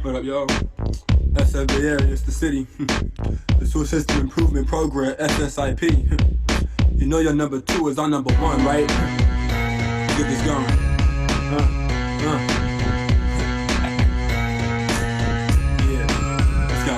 What up, yo? SF Bay Area, it's the city. The Sewer System Improvement Program, SSIP. You know your number 2 is our number 1, right? Let's get this going. Yeah, let's go.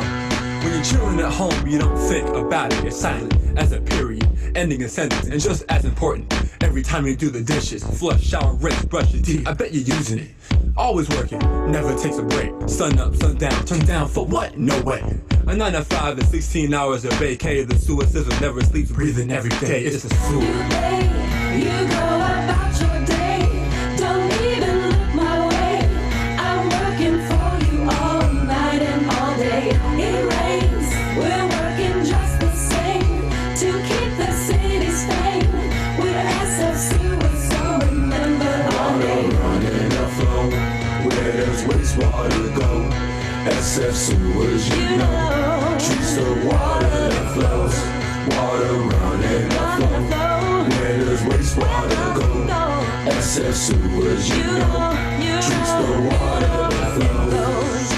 When you're chilling at home, you don't think about it. It's silent as a period, ending a sentence, and just as important. Every time you do the dishes, flush, shower, rinse, brush your teeth, I bet you're using it. Always working, never takes a break. Sun up, sun down, turn down for what? No way. A 9 to 5 and 16 hours a vacay. The sewer system never sleeps, breathing every day. It's the sewer. You go about your day, don't even look my way. I'm working for you all night and all day. It rains, we're working just the same to keep the city sane. We're SF Sewer, so remember all day. Running a flow, where does wastewater go? SF Sewers, you know, treats the water that flows. Water running a flow, where does wastewater go? SF Sewers, you know, treats the water that flows.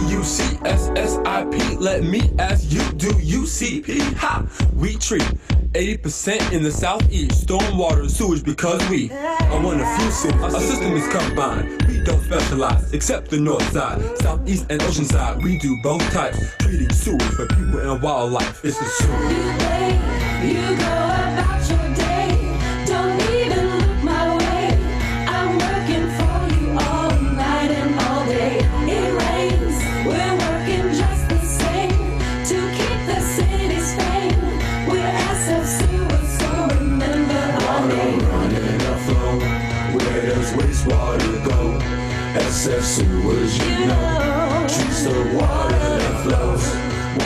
BUCSSIP, let me ask you, do you CP? Ha! We treat 80% in the southeast, stormwater sewage because we are one of few cities. Our system is combined, we don't specialize, except the north side, southeast and ocean side. We do both types, treating sewage for people and wildlife. It's the sewer. You go about your day, don't even look my way. I'm working for you all night and all day. It rains, we're working just the same to keep the city sane. We're SF Sewer, so remember all day. Water running a flow, where does wastewater go? SF Sewers, you know, treats the water that flows.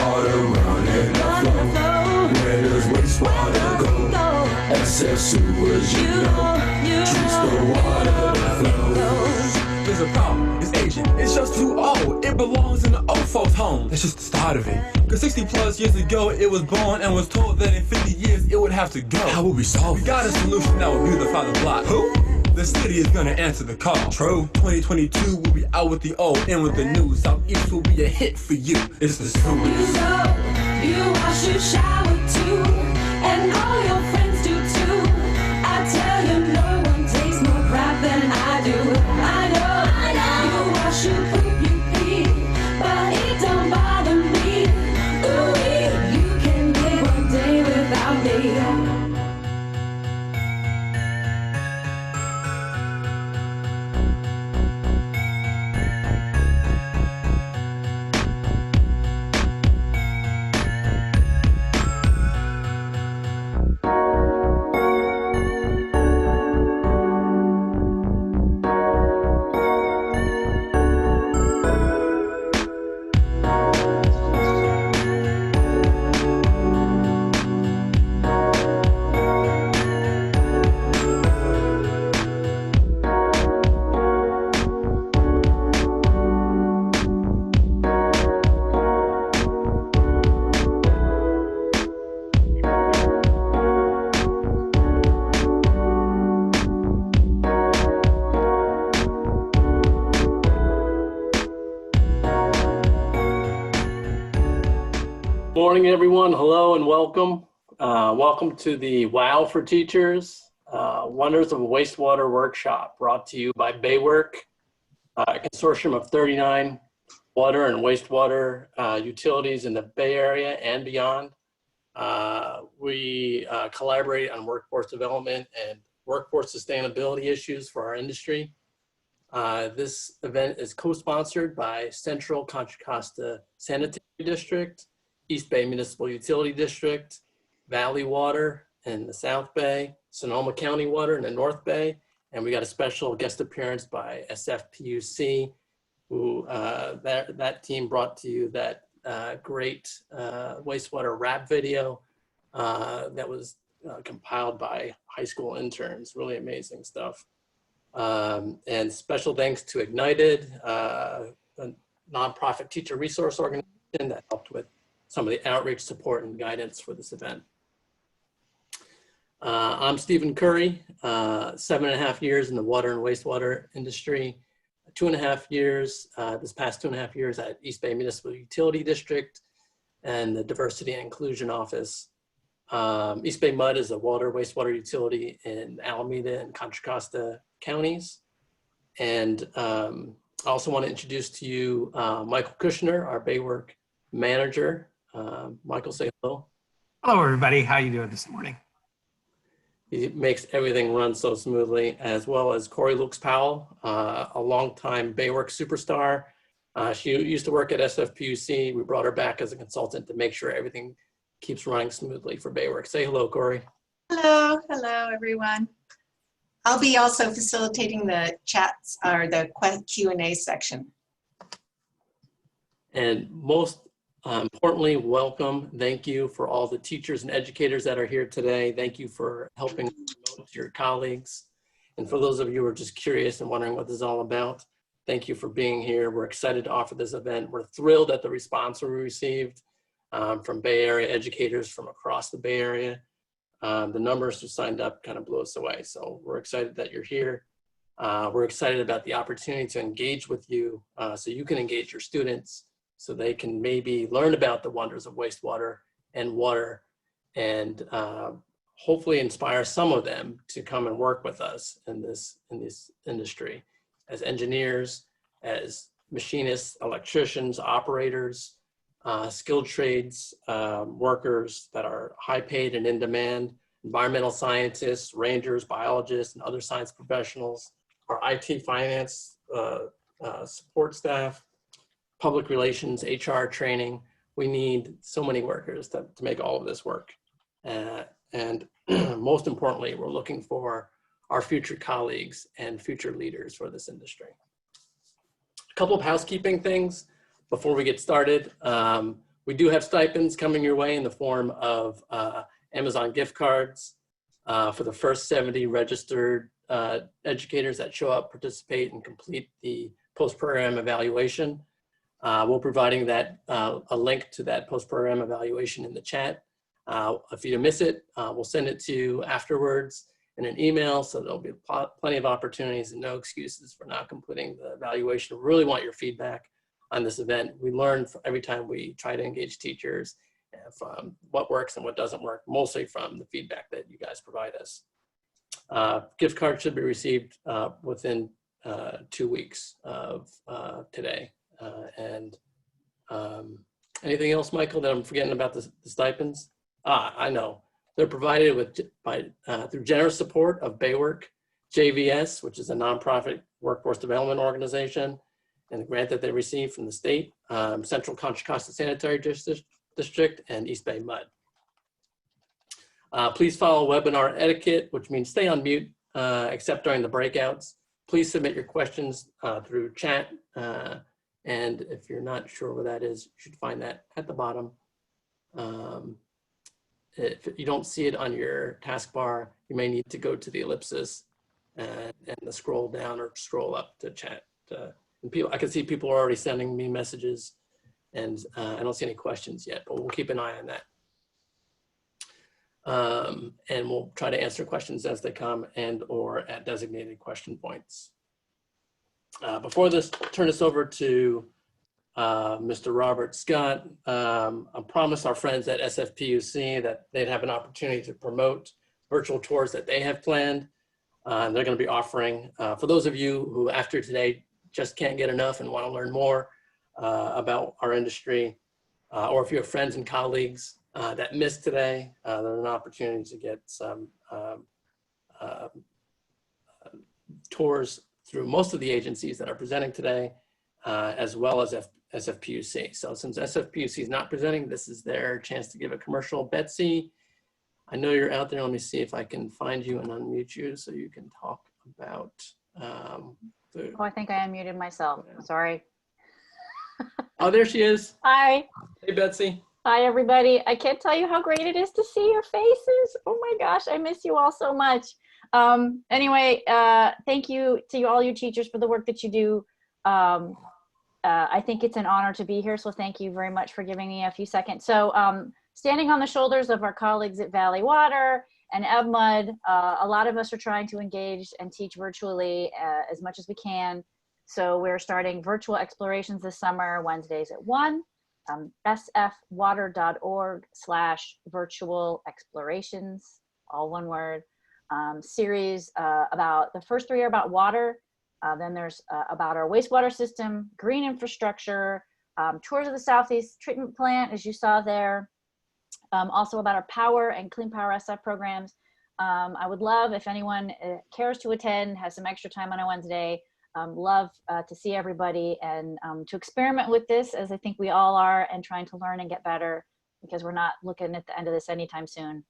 Water running a flow, where does wastewater go? SF Sewers, you know, treats the water that flows. There's a problem, it's aging, it's just too old. It belongs in the old folks' home. That's just the start of it. Cause 60 plus years ago it was born and was told that in 50 years it would have to go. How will we solve it? We got a solution that will beautify the block. Who? The city is gonna answer the call. True. 2022 will be out with the old, in with the new. Southeast will be a hit for you. It's the sewer. You know, you wash your shower too, and all your friends do too. I tell you, no one takes more crap than I do. I know, you wash, you poop, you pee, but it don't bother me. Ooh, you can live one day without me. Morning, everyone. Hello and welcome. Welcome to the WOW for Teachers, Wonders of a Wastewater Workshop, brought to you by BAYWORK, a consortium of 39 water and wastewater utilities in the Bay Area and beyond. We collaborate on workforce development and workforce sustainability issues for our industry. This event is co-sponsored by Central Contra Costa Sanitary District, East Bay Municipal Utility District, Valley Water in the South Bay, Sonoma County Water in the North Bay, and we got a special guest appearance by SFPUC, who that team brought to you that great wastewater rap video that was compiled by high school interns. Really amazing stuff. And special thanks to Ignited, a nonprofit teacher resource organization that helped with some of the outreach support and guidance for this event. I'm Stephen Curry, 7.5 years in the water and wastewater industry, 2.5 years, this past 2.5 years at East Bay Municipal Utility District and the Diversity and Inclusion Office. East Bay MUD is a water, wastewater utility in Alameda and Contra Costa counties. And I also want to introduce to you Michael Kushner, our BAYWORK manager. Michael, say hello. Hello, everybody. How you doing this morning? He makes everything run so smoothly, as well as Corey Lukes-Powell, a longtime BAYWORK superstar. She used to work at SFPUC. We brought her back as a consultant to make sure everything keeps running smoothly for BAYWORK. Say hello, Corey. Hello, hello, everyone. I'll be also facilitating the chats or the Q&A section. And most importantly, welcome. Thank you for all the teachers and educators that are here today. Thank you for helping promote your colleagues. And for those of you who are just curious and wondering what this is all about, thank you for being here. We're excited to offer this event. We're thrilled at the response we received from Bay Area educators from across the Bay Area. The numbers who signed up kind of blew us away. So we're excited that you're here. We're excited about the opportunity to engage with you so you can engage your students, so they can maybe learn about the wonders of wastewater and water, and hopefully inspire some of them to come and work with us in this industry as engineers, as machinists, electricians, operators, skilled trades workers that are high paid and in demand, environmental scientists, rangers, biologists, and other science professionals, our IT finance support staff, public relations, HR training. We need so many workers to make all of this work. And most importantly, we're looking for our future colleagues and future leaders for this industry. A couple of housekeeping things before we get started. We do have stipends coming your way in the form of Amazon gift cards for the first 70 registered educators that show up, participate, and complete the post-program evaluation. We're providing that a link to that post-program evaluation in the chat. If you miss it, we'll send it to you afterwards in an email, so there'll be plenty of opportunities and no excuses for not completing the evaluation. We really want your feedback on this event. We learn every time we try to engage teachers from what works and what doesn't work, mostly from the feedback that you guys provide us. Gift cards should be received within 2 weeks of today. Anything else, Michael, that I'm forgetting about the stipends? I know. They're provided through generous support of BAYWORK, JVS, which is a nonprofit workforce development organization, and the grant that they received from the state, Central Contra Costa Sanitary District, and East Bay MUD. Please follow webinar etiquette, which means stay on mute, except during the breakouts. Please submit your questions through chat. And if you're not sure where that is, you should find that at the bottom. If you don't see it on your taskbar, you may need to go to the ellipsis and the scroll down or scroll up to chat. And I can see people are already sending me messages, and I don't see any questions yet, but we'll keep an eye on that. And we'll try to answer questions as they come and or at designated question points. Before turn this over to Mr. Robert Scott, I promised our friends at SFPUC that they'd have an opportunity to promote virtual tours that they have planned. And they're going to be offering, for those of you who after today just can't get enough and want to learn more about our industry, or if you have friends and colleagues that missed today, there's an opportunity to get some tours through most of the agencies that are presenting today, as well as SFPUC. So since SFPUC is not presenting, this is their chance to give a commercial. Betsy, I know you're out there. Let me see if I can find you and unmute you so you can talk about Oh, I think I unmuted myself. Sorry. Oh, there she is. Hi. Hey, Betsy. Hi, everybody. I can't tell you how great it is to see your faces. Oh my gosh, I miss you all so much. Anyway, thank you to all you teachers for the work that you do. I think it's an honor to be here, so thank you very much for giving me a few seconds. So standing on the shoulders of our colleagues at BAYWORK and EBMUD, a lot of us are trying to engage and teach virtually as much as we can. So we're starting virtual explorations this summer, Wednesdays at 1. sfwater.org/virtual explorations, all one word. Series about, the first 3 are about water. Then there's about our wastewater system, green infrastructure, tours of the Southeast Treatment Plant, as you saw there. Also about our power and clean power SF programs. I would love if anyone cares to attend, has some extra time on a Wednesday. Love to see everybody and to experiment with this, as I think we all are, and trying to learn and get better, because we're not looking at the end of this anytime soon.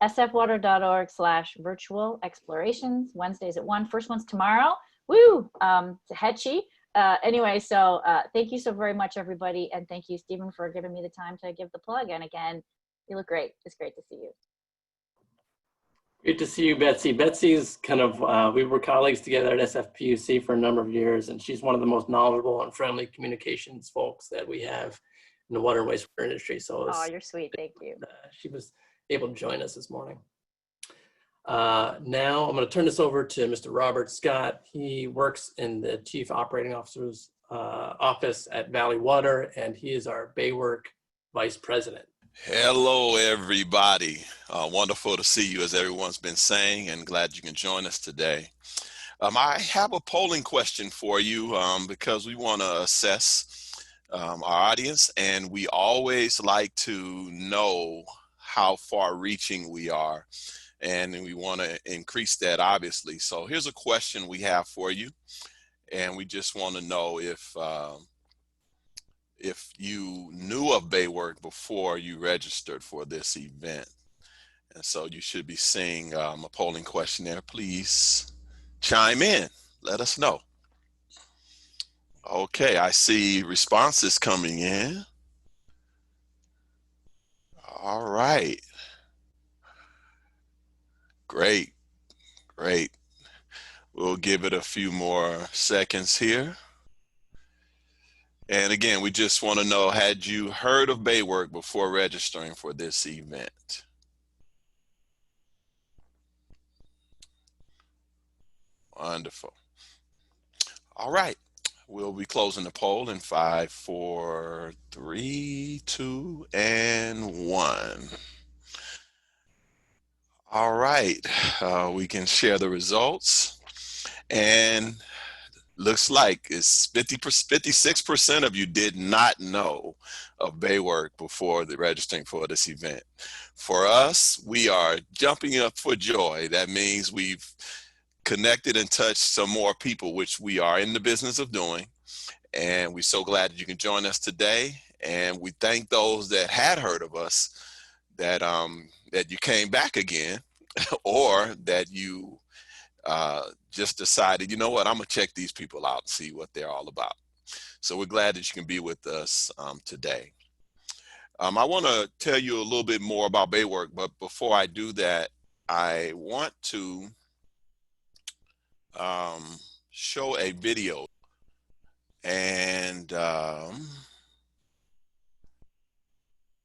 sfwater.org/virtual explorations, Wednesdays at 1. First one's tomorrow. Woo! It's a headshot. Anyway, so thank you so very much, everybody. And thank you, Stephen, for giving me the time to give the plug. And again, you look great. It's great to see you. Great to see you, Betsy. Betsy's kind of, we were colleagues together at SFPUC for a number of years, and she's one of the most knowledgeable and friendly communications folks that we have in the water and wastewater industry. So Oh, you're sweet. Thank you. She was able to join us this morning. Now I'm going to turn this over to Mr. Robert Scott. He works in the Chief Operating Officer's office at Valley Water, and he is our BAYWORK Vice President. Hello, everybody. Wonderful to see you, as everyone's been saying, and glad you can join us today. I have a polling question for you because we want to assess our audience, and we always like to know how far-reaching we are, and we want to increase that, obviously. So here's a question we have for you, and we just want to know if you knew of BAYWORK before you registered for this event. And so you should be seeing a polling questionnaire. Please chime in, let us know. Okay, I see responses coming in. All right. Great, great. We'll give it a few more seconds here. And again, we just want to know, had you heard of BAYWORK before registering for this event? Wonderful. All right. We'll be closing the poll in 5, 4, 3, 2, and 1. All right. We can share the results. And looks like it's 56% of you did not know of BAYWORK before registering for this event. For us, we are jumping up for joy. That means we've connected and touched some more people, which we are in the business of doing. And we're so glad that you can join us today. And we thank those that had heard of us, that you came back again, or that you just decided, you know what, I'm gonna check these people out and see what they're all about. So we're glad that you can be with us today. I want to tell you a little bit more about BAYWORK, but before I do that, I want to show a video, and I'm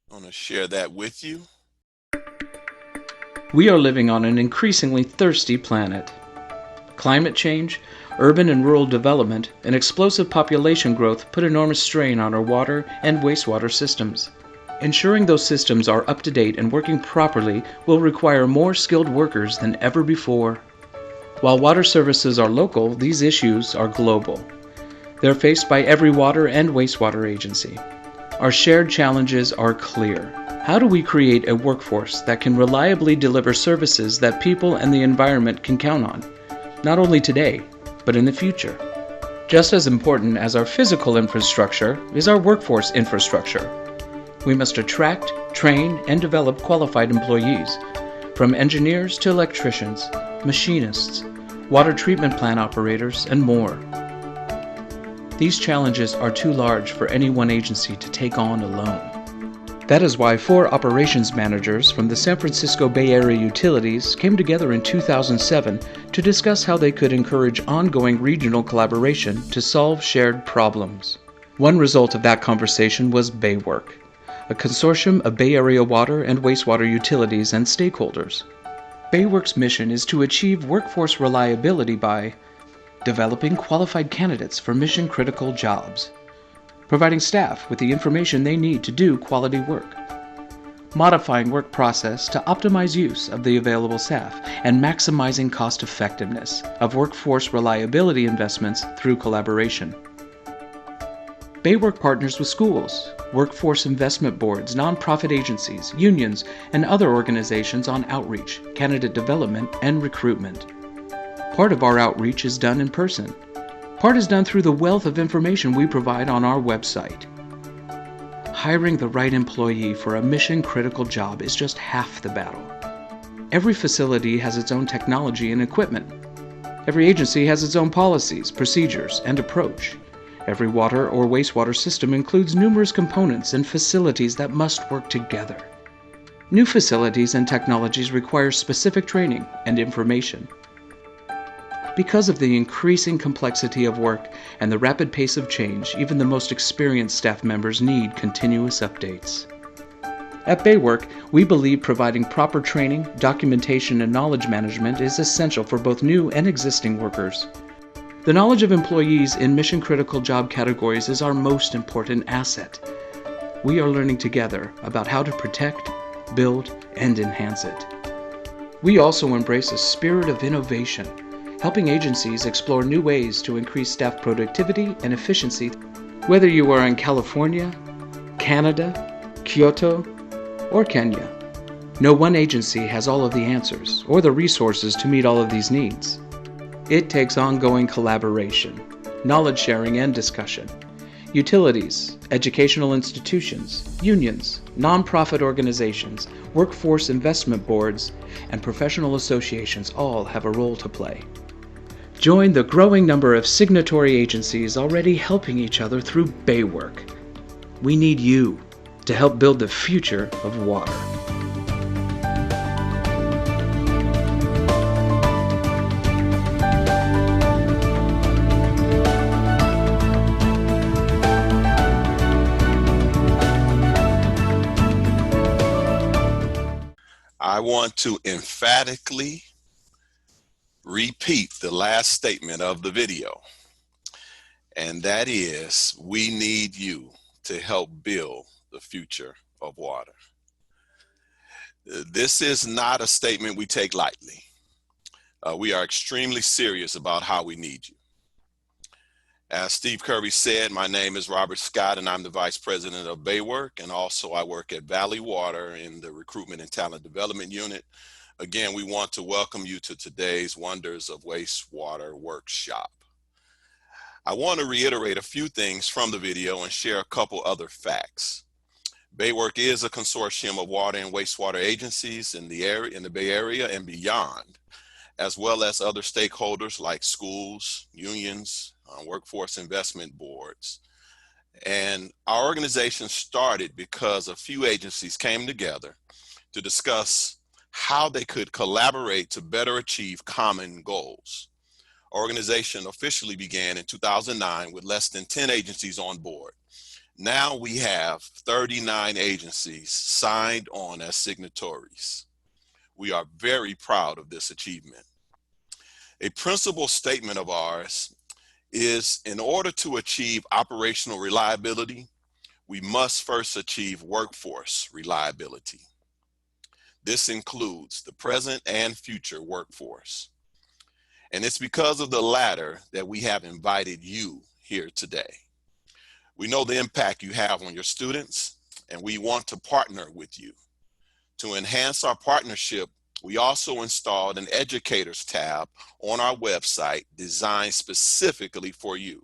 going to share that with you. We are living on an increasingly thirsty planet. Climate change, urban and rural development, and explosive population growth put enormous strain on our water and wastewater systems. Ensuring those systems are up to date and working properly will require more skilled workers than ever before. While water services are local, these issues are global. They're faced by every water and wastewater agency. Our shared challenges are clear. How do we create a workforce that can reliably deliver services that people and the environment can count on? Not only today, but in the future. Just as important as our physical infrastructure is our workforce infrastructure. We must attract, train, and develop qualified employees, from engineers to electricians, machinists, water treatment plant operators, and more. These challenges are too large for any one agency to take on alone. That is why 4 operations managers from the San Francisco Bay Area utilities came together in 2007 to discuss how they could encourage ongoing regional collaboration to solve shared problems. One result of that conversation was BAYWORK, a consortium of Bay Area water and wastewater utilities and stakeholders. BAYWORK's mission is to achieve workforce reliability by developing qualified candidates for mission-critical jobs, providing staff with the information they need to do quality work, modifying work process to optimize use of the available staff, and maximizing cost-effectiveness of workforce reliability investments through collaboration. BAYWORK partners with schools, workforce investment boards, nonprofit agencies, unions, and other organizations on outreach, candidate development, and recruitment. Part of our outreach is done in person. Part is done through the wealth of information we provide on our website. Hiring the right employee for a mission-critical job is just half the battle. Every facility has its own technology and equipment. Every agency has its own policies, procedures, and approach. Every water or wastewater system includes numerous components and facilities that must work together. New facilities and technologies require specific training and information. Because of the increasing complexity of work and the rapid pace of change, even the most experienced staff members need continuous updates. At BAYWORK, we believe providing proper training, documentation, and knowledge management is essential for both new and existing workers. The knowledge of employees in mission-critical job categories is our most important asset. We are learning together about how to protect, build, and enhance it. We also embrace a spirit of innovation, helping agencies explore new ways to increase staff productivity and efficiency, whether you are in California, Canada, Kyoto, or Kenya. No one agency has all of the answers or the resources to meet all of these needs. It takes ongoing collaboration, knowledge sharing and discussion. Utilities, educational institutions, unions, nonprofit organizations, workforce investment boards, and professional associations all have a role to play. Join the growing number of signatory agencies already helping each other through BAYWORK. We need you to help build the future of water. I want to emphatically repeat the last statement of the video, and that is, we need you to help build the future of water. This is not a statement we take lightly. We are extremely serious about how we need you. As Steve Curry said, my name is Robert Scott, and I'm the Vice President of BAYWORK, and also I work at Valley Water in the Recruitment and Talent Development Unit. Again, we want to welcome you to today's Wonders of Wastewater workshop. I want to reiterate a few things from the video and share a couple other facts. BAYWORK is a consortium of water and wastewater agencies in the Bay Area and beyond, as well as other stakeholders like schools, unions, workforce investment boards. And our organization started because a few agencies came together to discuss how they could collaborate to better achieve common goals. Our organization officially began in 2009 with less than 10 agencies on board. Now we have 39 agencies signed on as signatories. We are very proud of this achievement. A principal statement of ours is, in order to achieve operational reliability, we must first achieve workforce reliability. This includes the present and future workforce. And it's because of the latter that we have invited you here today. We know the impact you have on your students, and we want to partner with you. To enhance our partnership, we also installed an educators tab on our website designed specifically for you,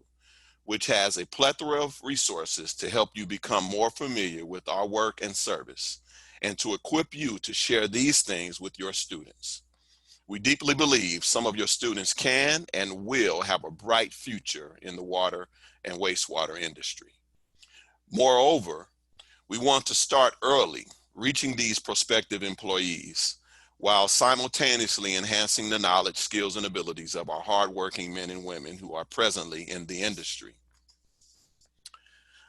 which has a plethora of resources to help you become more familiar with our work and service, and to equip you to share these things with your students. We deeply believe some of your students can and will have a bright future in the water and wastewater industry. Moreover, we want to start early, reaching these prospective employees, while simultaneously enhancing the knowledge, skills, and abilities of our hardworking men and women who are presently in the industry.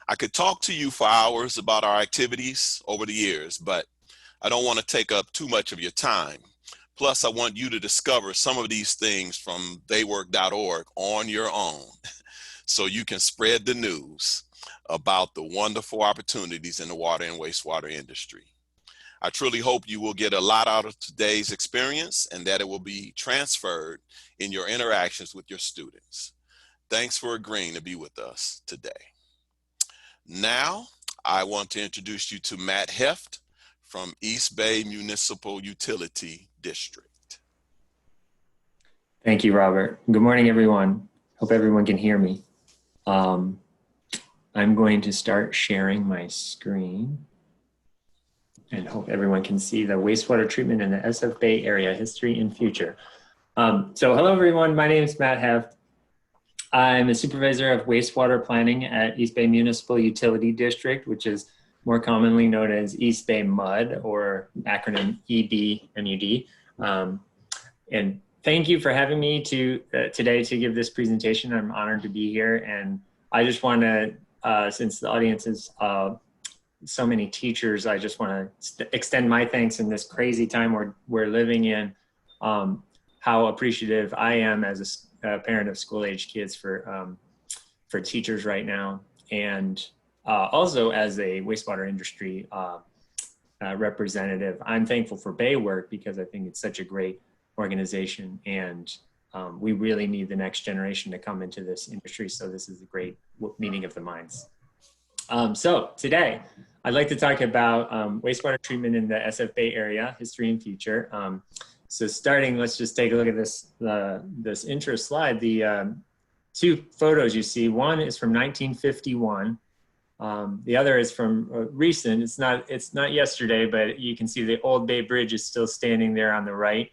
I could talk to you for hours about our activities over the years, but I don't want to take up too much of your time. Plus, I want you to discover some of these things from BAYWORK.org on your own so you can spread the news about the wonderful opportunities in the water and wastewater industry. I truly hope you will get a lot out of today's experience and that it will be transferred in your interactions with your students. Thanks for agreeing to be with us today. Now, I want to introduce you to Matt Hoeft from East Bay Municipal Utility District. Thank you, Robert. Good morning, everyone. Hope everyone can hear me. I'm going to start sharing my screen and hope everyone can see the wastewater treatment in the SF Bay area, history and future. So hello, everyone. My name is Matt Hoeft. I'm a supervisor of wastewater planning at East Bay Municipal Utility District, which is more commonly known as East Bay MUD, or acronym EBMUD. And thank you for having me today to give this presentation. I'm honored to be here. And I just want to, since the audience is so many teachers, I just want to extend my thanks in this crazy time we're living in, how appreciative I am as a parent of school-age kids for teachers right now. And also as a wastewater industry representative, I'm thankful for BAYWORK because I think it's such a great organization, and we really need the next generation to come into this industry. So this is a great meeting of the minds. So today, I'd like to talk about wastewater treatment in the SF Bay area, history and future. So starting, let's just take a look at this intro slide. The two photos you see, one is from 1951. The other is from recent. It's not yesterday, but you can see the Old Bay Bridge is still standing there on the right.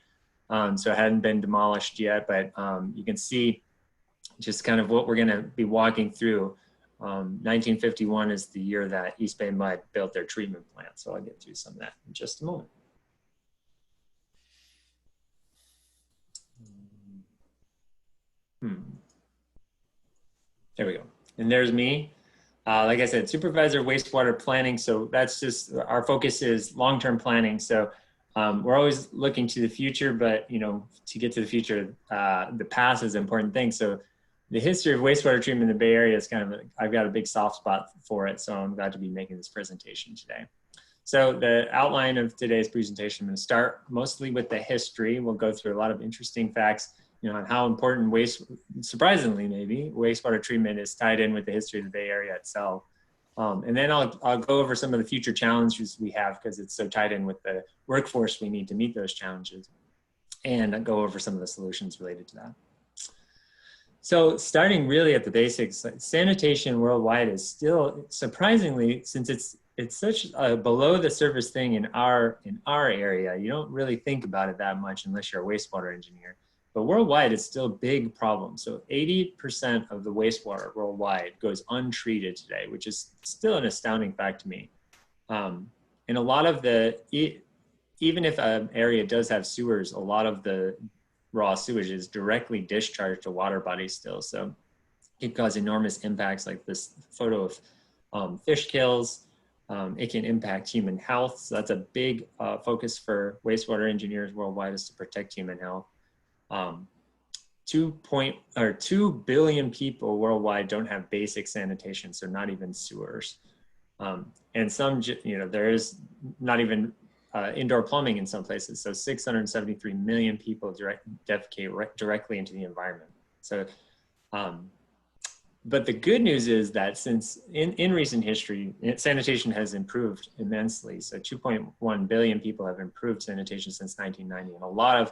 So it hadn't been demolished yet, but you can see just kind of what we're going to be walking through. 1951 is the year that East Bay MUD built their treatment plant. So I'll get through some of that in just a moment. There we go. And there's me. Like I said, supervisor wastewater planning. So that's just, our focus is long-term planning. So we're always looking to the future, but to get to the future, the past is an important thing. So the history of wastewater treatment in the Bay Area is kind of, I've got a big soft spot for it. So I'm glad to be making this presentation today. So the outline of today's presentation, I'm going to start mostly with the history. We'll go through a lot of interesting facts, on how important surprisingly maybe, wastewater treatment is tied in with the history of the Bay Area itself. And then I'll go over some of the future challenges we have because it's so tied in with the workforce we need to meet those challenges, and I'll go over some of the solutions related to that. So starting really at the basics, sanitation worldwide is still surprisingly, since it's such a below the surface thing in our area, you don't really think about it that much unless you're a wastewater engineer. But worldwide, it's still a big problem. So 80% of the wastewater worldwide goes untreated today, which is still an astounding fact to me. And a lot of even if an area does have sewers, a lot of the raw sewage is directly discharged to water bodies still. So it can cause enormous impacts, like this photo of fish kills. It can impact human health. So that's a big focus for wastewater engineers worldwide, is to protect human health. 2 billion people worldwide don't have basic sanitation, so not even sewers. And some, there is not even indoor plumbing in some places. So 673 million people defecate directly into the environment. So, but the good news is that since in recent history, sanitation has improved immensely. So 2.1 billion people have improved sanitation since 1990. And a lot of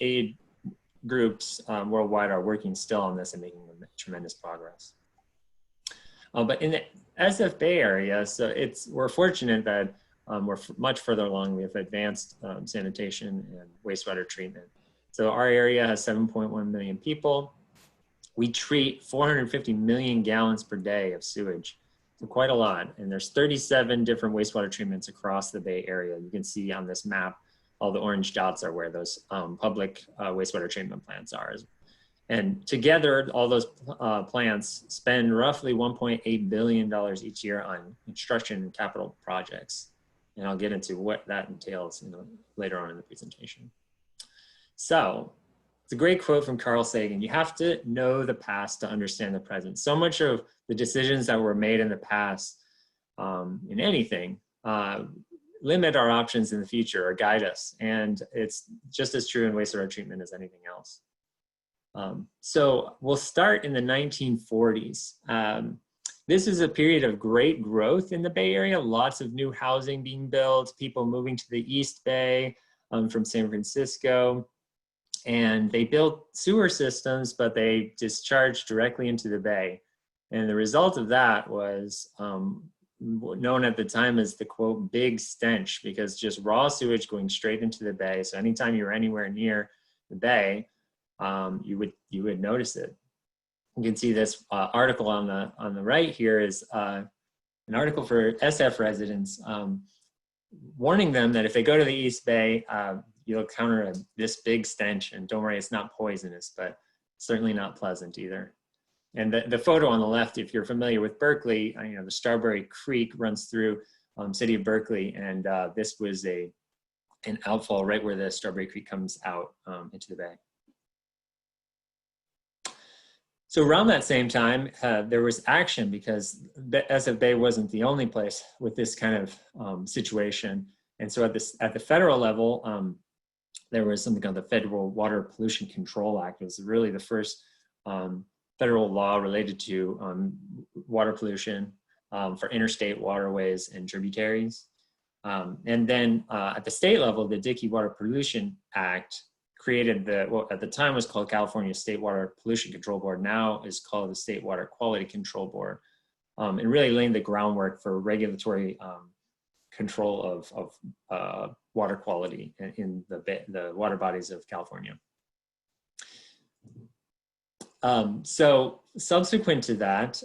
aid groups worldwide are working still on this and making tremendous progress. But in the SF Bay area, so we're fortunate that we're much further along. We have advanced sanitation and wastewater treatment. So our area has 7.1 million people. We treat 450 million gallons per day of sewage, so quite a lot. And there's 37 different wastewater treatments across the Bay Area. You can see on this map, all the orange dots are where those public wastewater treatment plants are. And together, all those plants spend roughly $1.8 billion each year on construction and capital projects. And I'll get into what that entails, later on in the presentation. So it's a great quote from Carl Sagan. You have to know the past to understand the present. So much of the decisions that were made in the past in anything limit our options in the future or guide us. And it's just as true in wastewater treatment as anything else. So we'll start in the 1940s. This is a period of great growth in the Bay Area, lots of new housing being built, people moving to the East Bay from San Francisco. And they built sewer systems, but they discharged directly into the bay. And the result of that was known at the time as the, quote, big stench, because just raw sewage going straight into the bay. So anytime you were anywhere near the bay, you would notice it. You can see this article on the right here is an article for SF residents warning them that if they go to the East Bay, you'll encounter this big stench, and don't worry, it's not poisonous, but certainly not pleasant either. And the photo on the left, if you're familiar with Berkeley, the Strawberry Creek runs through city of Berkeley, and this was an outfall right where the Strawberry Creek comes out into the bay. So around that same time, there was action, because the SF Bay wasn't the only place with this kind of situation. And so at the federal level, there was something called the Federal Water Pollution Control Act. It was really the first federal law related to water pollution for interstate waterways and tributaries. And then at the state level, the Dickey Water Pollution Act created what at the time was called California State Water Pollution Control Board, now is called the State Water Quality Control Board, and really laying the groundwork for regulatory control of water quality in the water bodies of California. So subsequent to that,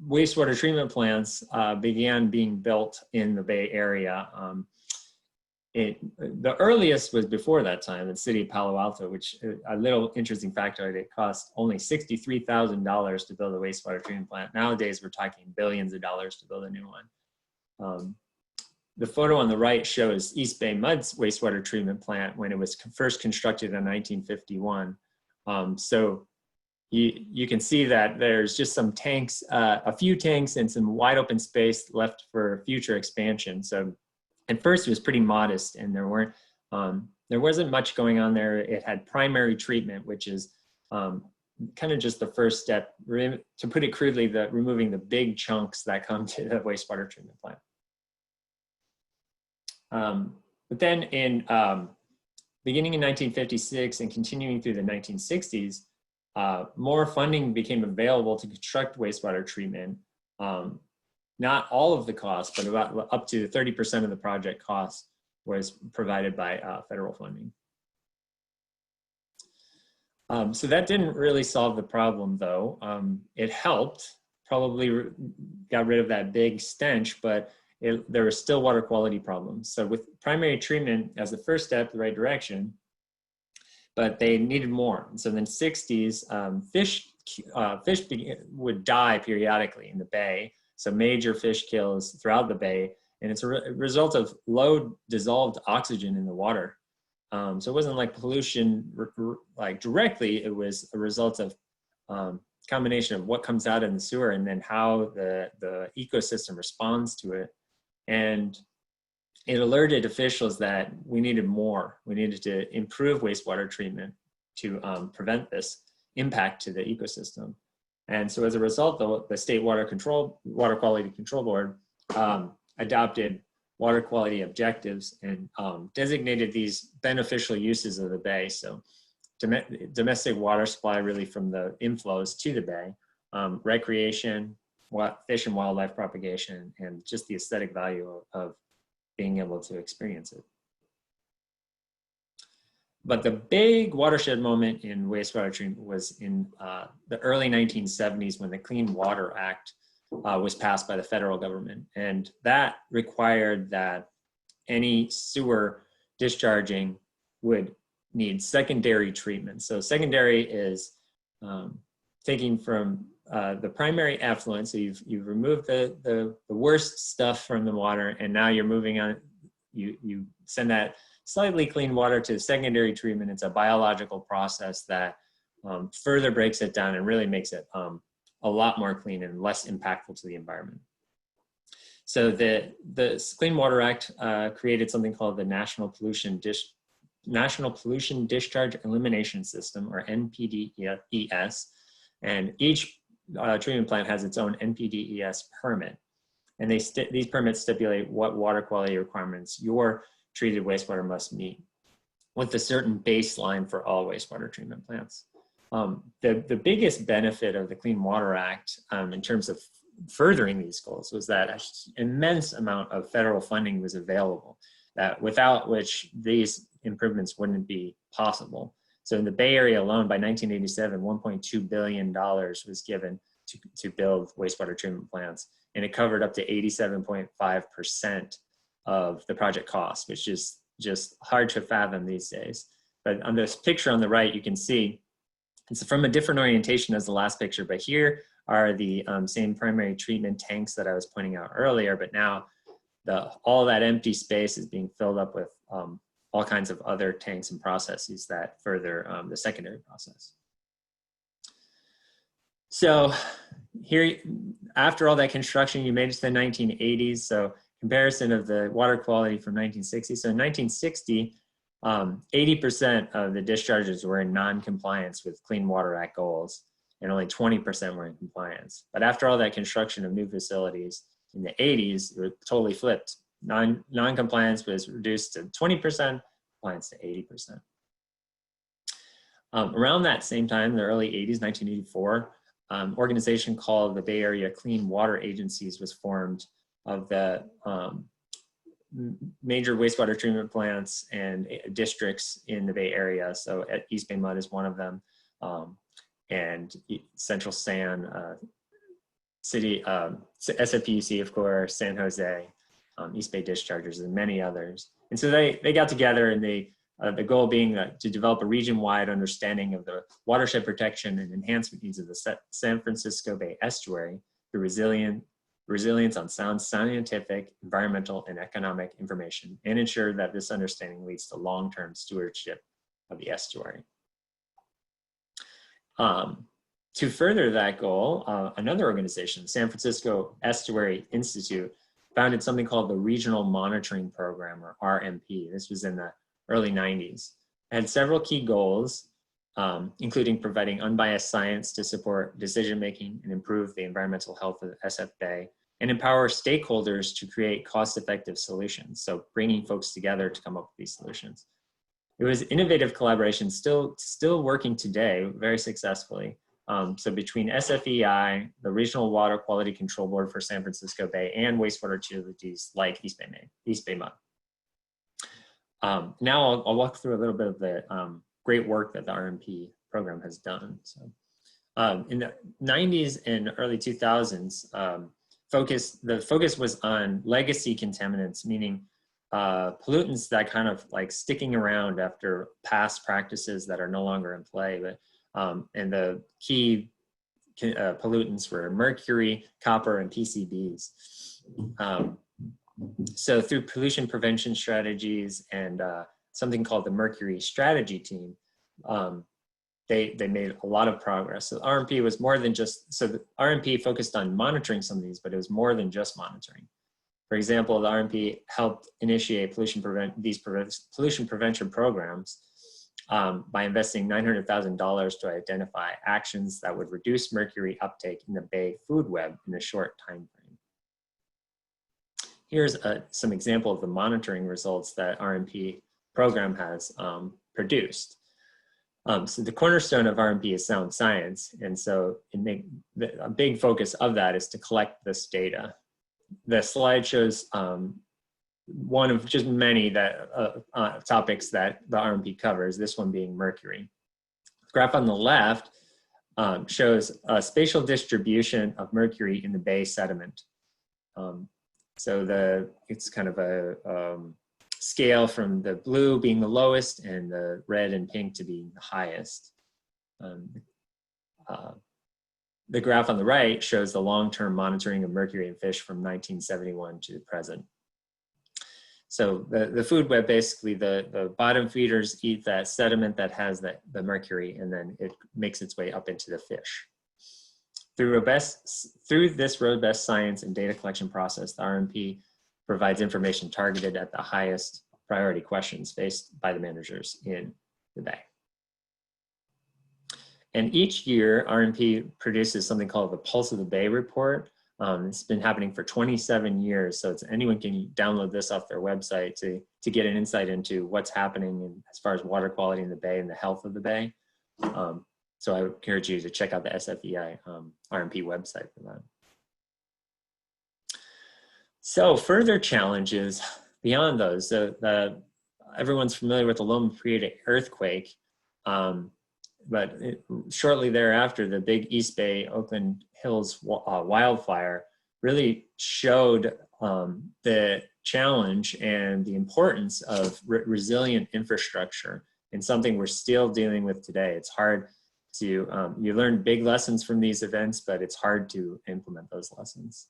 wastewater treatment plants began being built in the Bay Area. The earliest was before that time in the city of Palo Alto, which a little interesting factoid, it cost only $63,000 to build a wastewater treatment plant. Nowadays, we're talking billions of dollars to build a new one. The photo on the right shows East BAYWORK's wastewater treatment plant when it was first constructed in 1951. So you can see that there's just some tanks, a few tanks and some wide open space left for future expansion. So at first it was pretty modest, and there wasn't much going on there. It had primary treatment, which is kind of just the first step, to put it crudely, removing the big chunks that come to the wastewater treatment plant. But then beginning in 1956 and continuing through the 1960s, more funding became available to construct wastewater treatment. Not all of the costs, but about up to 30% of the project cost was provided by federal funding. So that didn't really solve the problem, though. It helped, probably got rid of that big stench, but there were still water quality problems. So with primary treatment as the first step, the right direction, but they needed more. And so in the 60s, fish would die periodically in the bay. So major fish kills throughout the bay, and it's a result of low dissolved oxygen in the water. So it wasn't like pollution like directly, it was a result of combination of what comes out in the sewer and then how the ecosystem responds to it. And it alerted officials that we needed more. We needed to improve wastewater treatment to prevent this impact to the ecosystem. And so as a result, the State Water Quality Control Board adopted water quality objectives and designated these beneficial uses of the bay. So domestic water supply really from the inflows to the bay, recreation, fish and wildlife propagation, and just the aesthetic value of being able to experience it. But the big watershed moment in wastewater treatment was in the early 1970s when the Clean Water Act was passed by the federal government. And that required that any sewer discharging would need secondary treatment. So secondary is taking from the primary effluent. So you've removed the worst stuff from the water, and now you're moving on. You send that slightly clean water to secondary treatment. It's a biological process that further breaks it down and really makes it a lot more clean and less impactful to the environment. So the Clean Water Act created something called the National Pollution Discharge Elimination System, or NPDES, and each treatment plant has its own NPDES permit. And these permits stipulate what water quality requirements your treated wastewater must meet, with a certain baseline for all wastewater treatment plants. The biggest benefit of the Clean Water Act in terms of furthering these goals was that an immense amount of federal funding was available, that without which these improvements wouldn't be possible. So in the Bay Area alone, by 1987, $1.2 billion was given to build wastewater treatment plants, and it covered up to 87.5% of the project cost, which is just hard to fathom these days. But on this picture on the right, you can see it's from a different orientation as the last picture, but here are the same primary treatment tanks that I was pointing out earlier, but now all that empty space is being filled up with all kinds of other tanks and processes that further the secondary process. So here, after all that construction, you made it to the 1980s. So comparison of the water quality from 1960. So in 1960, 80% of the discharges were in non-compliance with Clean Water Act goals, and only 20% were in compliance. But after all that construction of new facilities in the 80s, it totally flipped. Non-compliance was reduced to 20%, compliance to 80%. Around that same time, the early 80s, 1984, organization called the Bay Area Clean Water Agencies was formed of the major wastewater treatment plants and districts in the Bay Area. So East BAYMUD is one of them, and Central San, City, SFPUC, of course, San Jose, East Bay Dischargers, and many others. And so they got together, and the goal being to develop a region-wide understanding of the watershed protection and enhancement needs of the San Francisco Bay Estuary through resilience on sound scientific, environmental, and economic information, and ensure that this understanding leads to long-term stewardship of the estuary. To further that goal, another organization, San Francisco Estuary Institute, founded something called the Regional Monitoring Program, or RMP. This was in the early 90s. It had several key goals, including providing unbiased science to support decision-making and improve the environmental health of SF Bay, and empower stakeholders to create cost-effective solutions. So bringing folks together to come up with these solutions. It was innovative collaboration, still working today very successfully. So between SFEI, the Regional Water Quality Control Board for San Francisco Bay, and wastewater utilities like East BAYMUD. Now I'll walk through a little bit of the great work that the RMP program has done. So in the 90s and early 2000s, the focus was on legacy contaminants, meaning pollutants that kind of like sticking around after past practices that are no longer in play. But and the key pollutants were mercury, copper, and PCBs. So through pollution prevention strategies and something called the Mercury Strategy Team, they made a lot of progress. So RMP was more than just, so the RMP focused on monitoring some of these, but it was more than just monitoring. For example, the RMP helped initiate pollution prevention programs by investing $900,000 to identify actions that would reduce mercury uptake in the Bay food web in a short time frame. Here's some example of the monitoring results that RMP program has produced. So the cornerstone of RMP is sound science, and so a big focus of that is to collect this data. The slide shows one of just many topics that the RMP covers, this one being mercury. The graph on the left shows a spatial distribution of mercury in the Bay sediment. So it's kind of a scale from the blue being the lowest and the red and pink to being the highest. the graph on the right shows the long-term monitoring of mercury in fish from 1971 to the present. So the food web, basically the bottom feeders eat that sediment that has the mercury, and then it makes its way up into the fish. Through this robust science and data collection process, the RMP provides information targeted at the highest priority questions faced by the managers in the bay. And each year, RMP produces something called the Pulse of the Bay report. It's been happening for 27 years, so anyone can download this off their website to get an insight into what's happening as far as water quality in the bay and the health of the bay. So I would encourage you to check out the SFEI RMP website for that. So further challenges beyond those, everyone's familiar with the Loma Prieta earthquake, but shortly thereafter, the big East Bay, Oakland Hills wildfire really showed the challenge and the importance of resilient infrastructure, and something we're still dealing with today. It's hard to, you learn big lessons from these events, but it's hard to implement those lessons.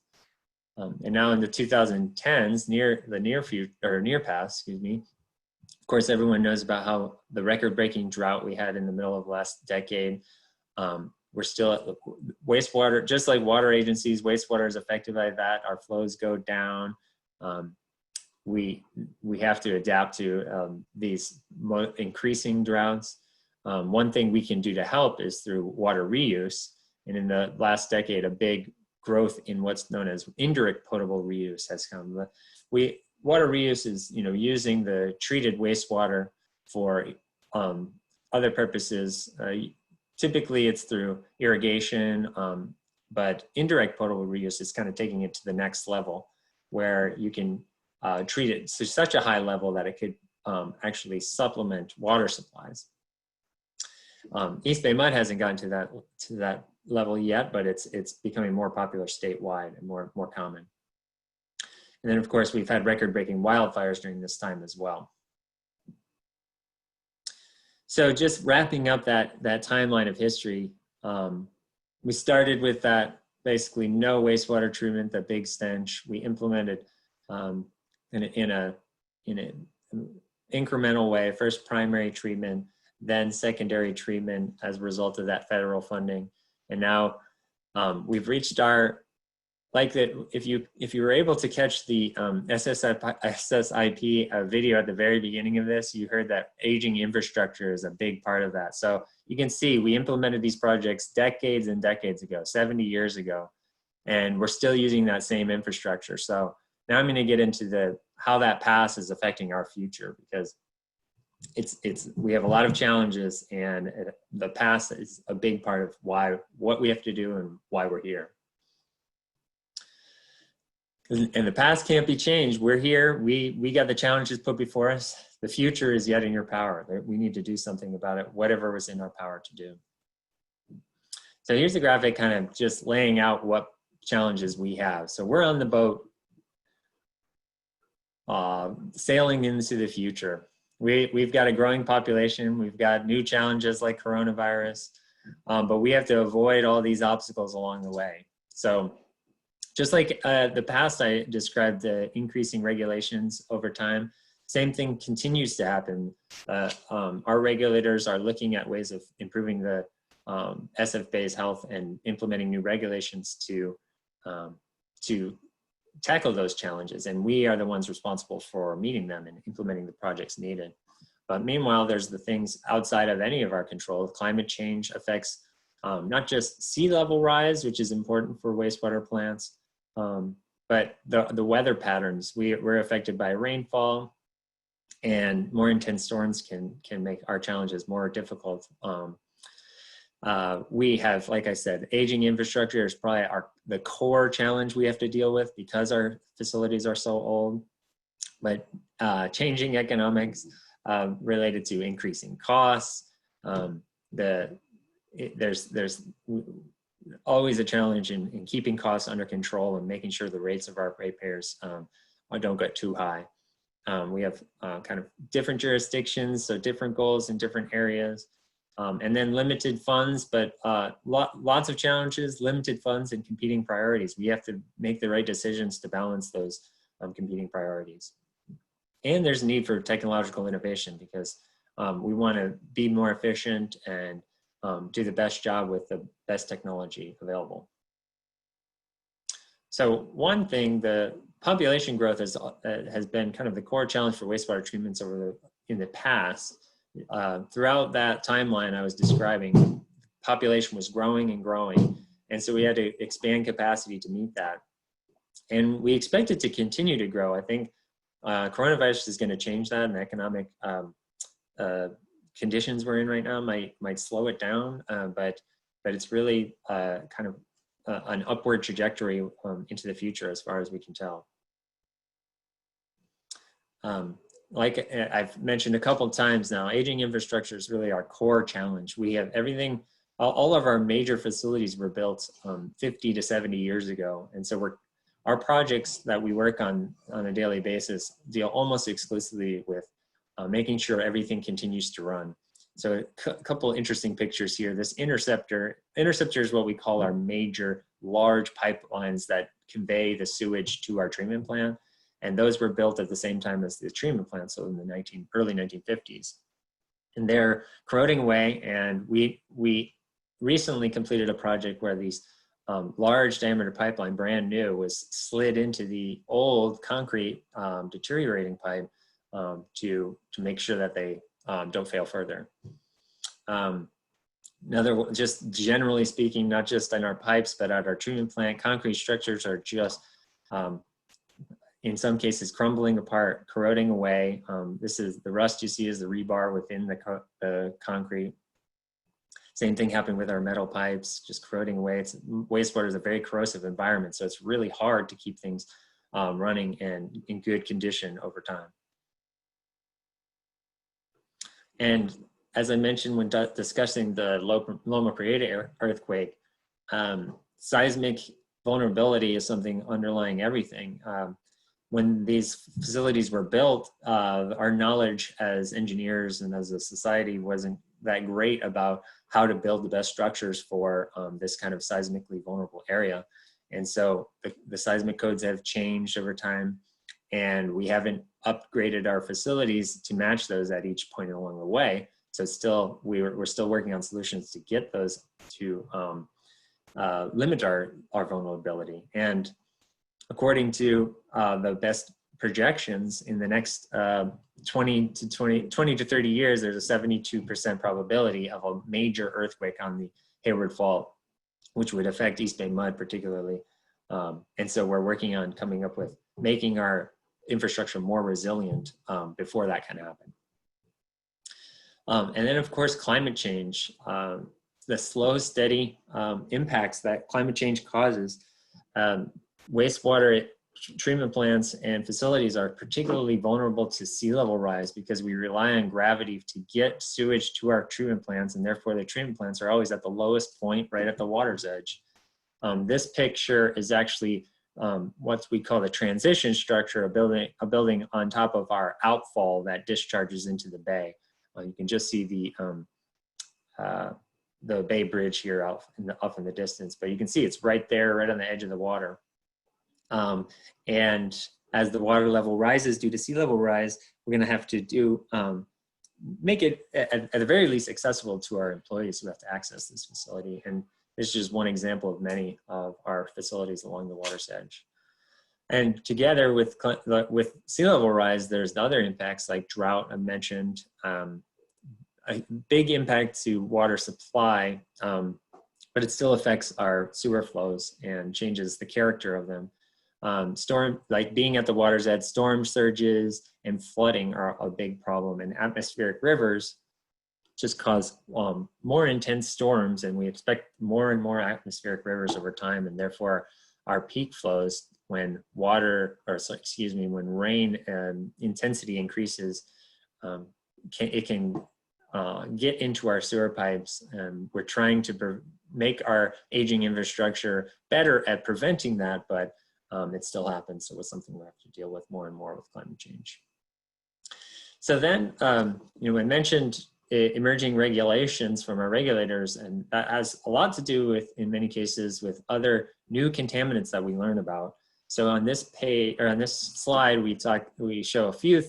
And now in the 2010s, near past, excuse me, of course, everyone knows about how the record-breaking drought we had in the middle of last decade. We're still at the wastewater, just like water agencies, wastewater is affected by that. Our flows go down. We have to adapt to these increasing droughts. One thing we can do to help is through water reuse. And in the last decade, a big growth in what's known as indirect potable reuse has come. Water reuse is, using the treated wastewater for other purposes. Typically it's through irrigation, but indirect potable reuse is kind of taking it to the next level, where you can treat it to such a high level that it could actually supplement water supplies. East BAYWORK hasn't gotten to that level yet, but it's becoming more popular statewide and more common. And then, of course, we've had record-breaking wildfires during this time as well. So just wrapping up that timeline of history, we started with that basically no wastewater treatment, the big stench. We implemented in an incremental way, first primary treatment, then secondary treatment as a result of that federal funding. And now we've reached our, like that, if you were able to catch the SSIP video at the very beginning of this, you heard that aging infrastructure is a big part of that. So you can see we implemented these projects decades and decades ago, 70 years ago, and we're still using that same infrastructure. So now I'm going to get into how that past is affecting our future, because we have a lot of challenges, and the past is a big part of what we have to do and why we're here. And the past can't be changed. We're here. We got the challenges put before us. The future is yet in your power. We need to do something about it, whatever was in our power to do. So here's the graphic kind of just laying out what challenges we have. So we're on the boat sailing into the future. We've got a growing population. We've got new challenges like coronavirus, but we have to avoid all these obstacles along the way. So just like the past, I described the increasing regulations over time. Same thing continues to happen. Our regulators are looking at ways of improving the SF-Bay's health and implementing new regulations to tackle those challenges. And we are the ones responsible for meeting them and implementing the projects needed. But meanwhile, there's the things outside of any of our control. Climate change affects not just sea level rise, which is important for wastewater plants, but the weather patterns. We're affected by rainfall, and more intense storms can make our challenges more difficult. We have, like I said, aging infrastructure is probably the core challenge we have to deal with because our facilities are so old. But changing economics related to increasing costs, there's always a challenge in keeping costs under control and making sure the rates of our ratepayers don't get too high. We have kind of different jurisdictions, so different goals in different areas. And then limited funds, but lots of challenges, limited funds, and competing priorities. We have to make the right decisions to balance those competing priorities. And there's a need for technological innovation because we want to be more efficient and do the best job with the best technology available. So one thing, the population growth has been kind of the core challenge for wastewater treatments in the past. Throughout that timeline I was describing, population was growing and growing, and so we had to expand capacity to meet that. And we expect it to continue to grow. I think coronavirus is going to change that, and the economic conditions we're in right now might slow it down, but it's really kind of an upward trajectory into the future as far as we can tell. Like I've mentioned a couple of times now, aging infrastructure is really our core challenge. We have everything, all of our major facilities were built 50 to 70 years ago. And so our projects that we work on a daily basis deal almost exclusively with making sure everything continues to run. So a couple interesting pictures here. This interceptor is what we call our major large pipelines that convey the sewage to our treatment plant. And those were built at the same time as the treatment plant, so in the early 1950s. And they're corroding away, and we recently completed a project where these large diameter pipeline, brand new, was slid into the old concrete deteriorating pipe to make sure that they don't fail further. Just generally speaking, not just in our pipes, but at our treatment plant, concrete structures are just in some cases crumbling apart, corroding away. This is the rust you see is the rebar within the concrete. Same thing happened with our metal pipes, just corroding away. Wastewater is a very corrosive environment, so it's really hard to keep things running and in good condition over time. And as I mentioned when discussing the Loma Prieta earthquake, seismic vulnerability is something underlying everything. When these facilities were built, our knowledge as engineers and as a society wasn't that great about how to build the best structures for this kind of seismically vulnerable area. And so the seismic codes have changed over time, and we haven't upgraded our facilities to match those at each point along the way. So we're still working on solutions to get those to limit our vulnerability. And according to the best projections, in the next 20 to 30 years, there's a 72% probability of a major earthquake on the Hayward Fault, which would affect East BAYWORK particularly. And so we're working on coming up with making our infrastructure more resilient before that can happen. And then of course, climate change, the slow, steady impacts that climate change causes. Wastewater treatment plants and facilities are particularly vulnerable to sea level rise because we rely on gravity to get sewage to our treatment plants, and therefore the treatment plants are always at the lowest point, right at the water's edge. This picture is actually what we call the transition structure, a building on top of our outfall that discharges into the bay. You can just see the Bay Bridge here off in the distance, but you can see it's right there, right on the edge of the water. And as the water level rises due to sea level rise, we're going to have to make it at the very least accessible to our employees who have to access this facility. And this is just one example of many of our facilities along the water's edge. And together with sea level rise, there's the other impacts like drought I mentioned, a big impact to water supply, but it still affects our sewer flows and changes the character of them. Like being at the water's edge, storm surges and flooding are a big problem, and atmospheric rivers just cause more intense storms, and we expect more and more atmospheric rivers over time, and therefore our peak flows when when rain intensity increases, it can get into our sewer pipes, and we're trying to make our aging infrastructure better at preventing that, but it still happens. So it's something we have to deal with more and more with climate change. So then, I mentioned emerging regulations from our regulators, and that has a lot to do with, in many cases, with other new contaminants that we learn about. So on this page, or on this slide, we show a few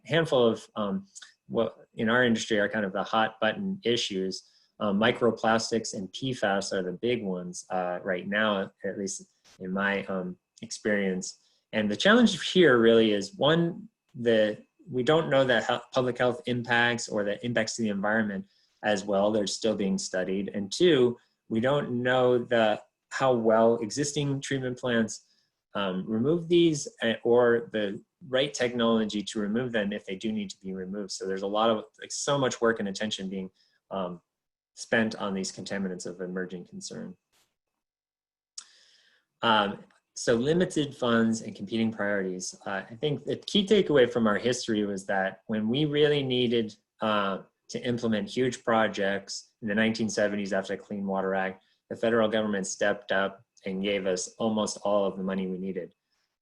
handful of what in our industry are kind of the hot button issues. Microplastics and PFAS are the big ones right now, at least in my experience. And the challenge here really is, one, we don't know the public health impacts or the impacts to the environment as well. They're still being studied. And two, we don't know how well existing treatment plants remove these, or the right technology to remove them if they do need to be removed. So there's a lot of, so much work and attention being spent on these contaminants of emerging concern. So limited funds and competing priorities. I think the key takeaway from our history was that when we really needed to implement huge projects in the 1970s after the Clean Water Act, the federal government stepped up and gave us almost all of the money we needed.